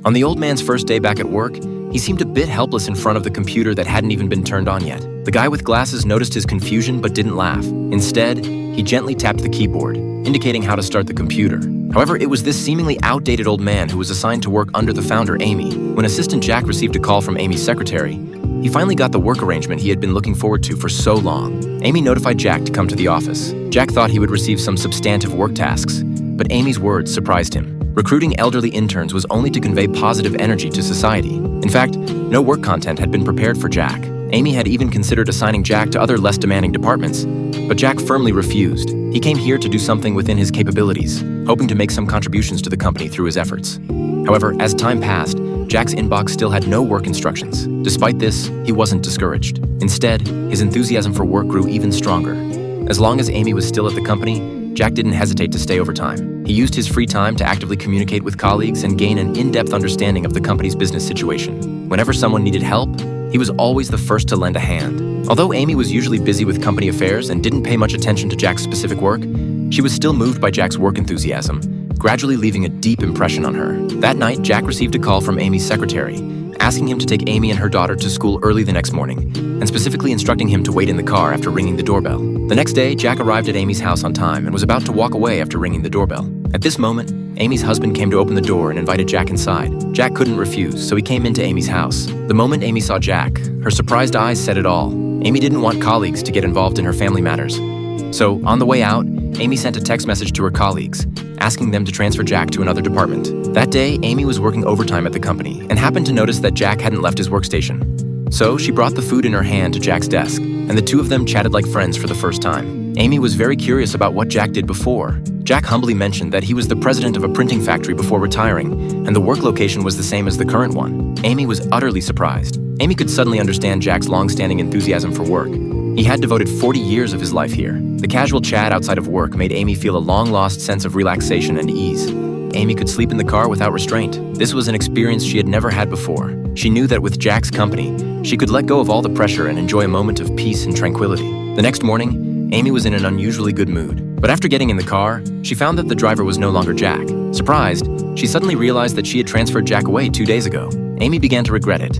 On the old man's first day back at work, he seemed a bit helpless in front of the computer that hadn't even been turned on yet. The guy with glasses noticed his confusion but didn't laugh. Instead, he gently tapped the keyboard, indicating how to start the computer. However, it was this seemingly outdated old man who was assigned to work under the founder, Amy. When Assistant Jack received a call from Amy's secretary, he finally got the work arrangement he had been looking forward to for so long. Amy notified Jack to come to the office. Jack thought he would receive some substantive work tasks, but Amy's words surprised him. Recruiting elderly interns was only to convey positive energy to society. In fact, no work content had been prepared for Jack. Amy had even considered assigning Jack to other less demanding departments, but Jack firmly refused. He came here to do something within his capabilities, hoping to make some contributions to the company through his efforts. However, as time passed, Jack's inbox still had no work instructions. Despite this, he wasn't discouraged. Instead, his enthusiasm for work grew even stronger. As long as Amy was still at the company, Jack didn't hesitate to stay overtime. He used his free time to actively communicate with colleagues and gain an in-depth understanding of the company's business situation. Whenever someone needed help, he was always the first to lend a hand. Although Amy was usually busy with company affairs and didn't pay much attention to Jack's specific work, she was still moved by Jack's work enthusiasm, gradually leaving a deep impression on her. That night, Jack received a call from Amy's secretary, asking him to take Amy and her daughter to school early the next morning, and specifically instructing him to wait in the car after ringing the doorbell. The next day, Jack arrived at Amy's house on time and was about to walk away after ringing the doorbell. At this moment, Amy's husband came to open the door and invited Jack inside. Jack couldn't refuse, so he came into Amy's house. The moment Amy saw Jack, her surprised eyes said it all. Amy didn't want colleagues to get involved in her family matters. So, on the way out, Amy sent a text message to her colleagues, asking them to transfer Jack to another department. That day, Amy was working overtime at the company and happened to notice that Jack hadn't left his workstation. So, she brought the food in her hand to Jack's desk, and the two of them chatted like friends for the first time. Amy was very curious about what Jack did before. Jack humbly mentioned that he was the president of a printing factory before retiring, and the work location was the same as the current one. Amy was utterly surprised. Amy could suddenly understand Jack's long-standing enthusiasm for work. He had devoted 40 years of his life here. The casual chat outside of work made Amy feel a long-lost sense of relaxation and ease. Amy could sleep in the car without restraint. This was an experience she had never had before. She knew that with Jack's company, she could let go of all the pressure and enjoy a moment of peace and tranquility. The next morning, Amy was in an unusually good mood. But after getting in the car, she found that the driver was no longer Jack. Surprised, she suddenly realized that she had transferred Jack away 2 days ago. Amy began to regret it.